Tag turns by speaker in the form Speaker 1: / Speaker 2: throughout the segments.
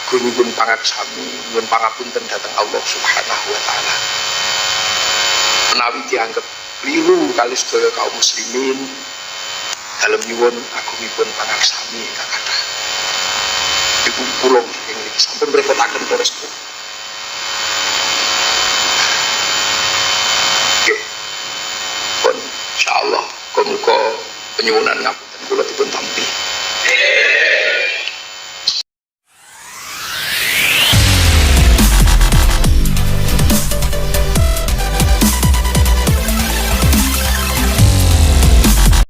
Speaker 1: Gunipun pangaksami nyuwun pangapunten dhateng Allah Subhanahu wa taala. Menawi dianggep keliru kali sedaya kaum muslimin dalem nyuwun agungipun pangaksami ingkang kathah. Iku kula ing niki sampun repotaken para sepuh. Nggih. Pun insyaallah muga penyuwunan ngapunten kula dipun tampi.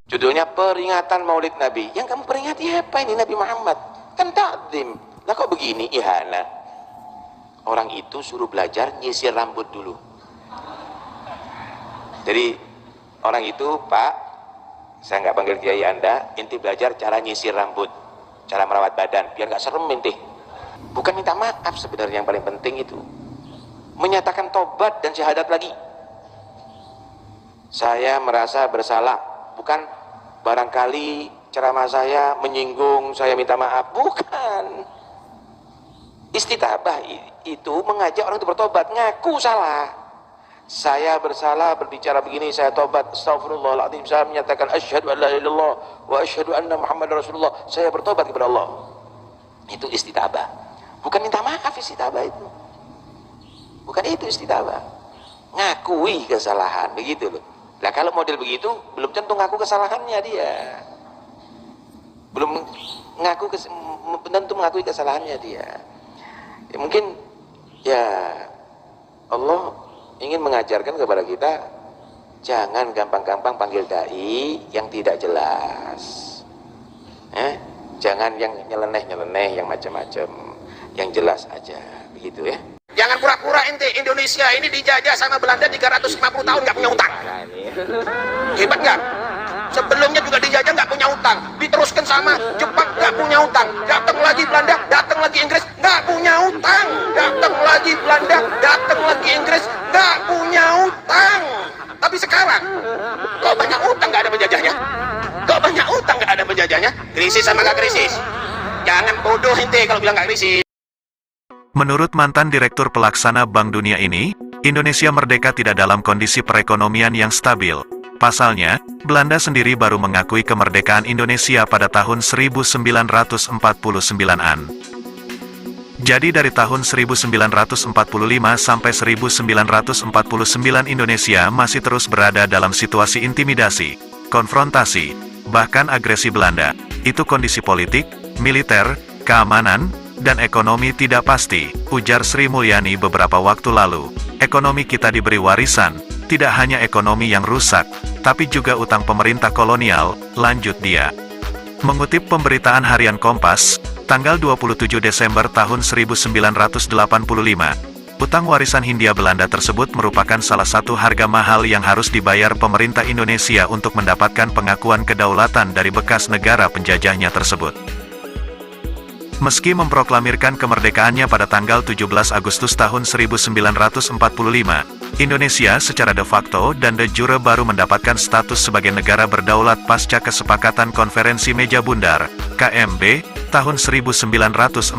Speaker 2: Judulnya peringatan Maulid Nabi. Yang kamu peringati apa ini Nabi Muhammad? Kan takdim. Lah kok begini ihana? Orang itu suruh belajar nyisir rambut dulu. Jadi orang itu, Pak, saya nggak panggil kiai Anda, inti belajar cara nyisir rambut, cara merawat badan, biar nggak serem inti. Bukan minta maaf sebenarnya yang paling penting itu. Menyatakan tobat dan syahadat lagi. Saya merasa bersalah, bukan barangkali ceramah saya menyinggung, saya minta maaf, bukan. Istitabah itu mengajak orang itu bertobat, ngaku salah. Saya bersalah berbicara begini, saya tobat, astagfirullahaladzim, saya menyatakan asyhadu an la ilaha illallah wa asyhadu anna muhammadar rasulullah, saya bertobat kepada Allah. Itu istitabah, bukan minta maaf. Istitabah itu bukan, itu istitabah, ngakui kesalahan, begitu loh. Nah kalau model begitu belum tentu ngaku kesalahannya dia, belum tentu mengakui kesalahannya dia. Ya, mungkin ya Allah ingin mengajarkan kepada kita, jangan gampang-gampang panggil dai yang tidak jelas, jangan yang nyeleneh-nyeleneh, yang macam-macam, yang jelas aja, begitu ya. Jangan pura-pura ente Indonesia ini dijajah sama Belanda 350 tahun nggak punya utang. Hebat nggak? Sebelumnya juga dijajah nggak punya utang, diteruskan sama Jepang nggak punya utang, datang lagi Belanda, datang lagi Inggris nggak punya utang, datang lagi Belanda, datang lagi Inggris nggak punya utang. Tapi sekarang kok banyak utang nggak ada penjajahnya? Kok banyak utang nggak ada penjajahnya? Krisis sama nggak krisis? Jangan bodoh ente kalau bilang nggak krisis.
Speaker 3: Menurut mantan Direktur Pelaksana Bank Dunia ini, Indonesia merdeka tidak dalam kondisi perekonomian yang stabil. Pasalnya, Belanda sendiri baru mengakui kemerdekaan Indonesia pada tahun 1949-an. Jadi dari tahun 1945 sampai 1949 Indonesia masih terus berada dalam situasi intimidasi, konfrontasi, bahkan agresi Belanda. Itu kondisi politik, militer, keamanan, dan ekonomi tidak pasti, ujar Sri Mulyani beberapa waktu lalu. Ekonomi kita diberi warisan, tidak hanya ekonomi yang rusak, tapi juga utang pemerintah kolonial, lanjut dia. Mengutip pemberitaan harian Kompas, tanggal 27 Desember tahun 1985, utang warisan Hindia Belanda tersebut merupakan salah satu harga mahal yang harus dibayar pemerintah Indonesia untuk mendapatkan pengakuan kedaulatan dari bekas negara penjajahnya tersebut. Meski memproklamirkan kemerdekaannya pada tanggal 17 Agustus tahun 1945, Indonesia secara de facto dan de jure baru mendapatkan status sebagai negara berdaulat pasca Kesepakatan Konferensi Meja Bundar, KMB, tahun 1949.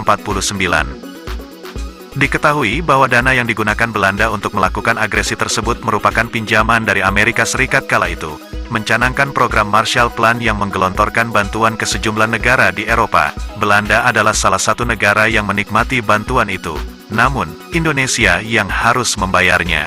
Speaker 3: Diketahui bahwa dana yang digunakan Belanda untuk melakukan agresi tersebut merupakan pinjaman dari Amerika Serikat kala itu, mencanangkan program Marshall Plan yang menggelontorkan bantuan ke sejumlah negara di Eropa. Belanda adalah salah satu negara yang menikmati bantuan itu, namun Indonesia yang harus membayarnya.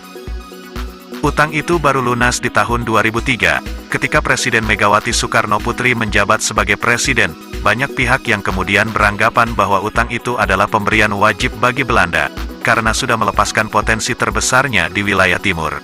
Speaker 3: Utang itu baru lunas di tahun 2003, ketika Presiden Megawati Soekarno Putri menjabat sebagai presiden. Banyak pihak yang kemudian beranggapan bahwa utang itu adalah pemberian wajib bagi Belanda, karena sudah melepaskan potensi terbesarnya di wilayah timur.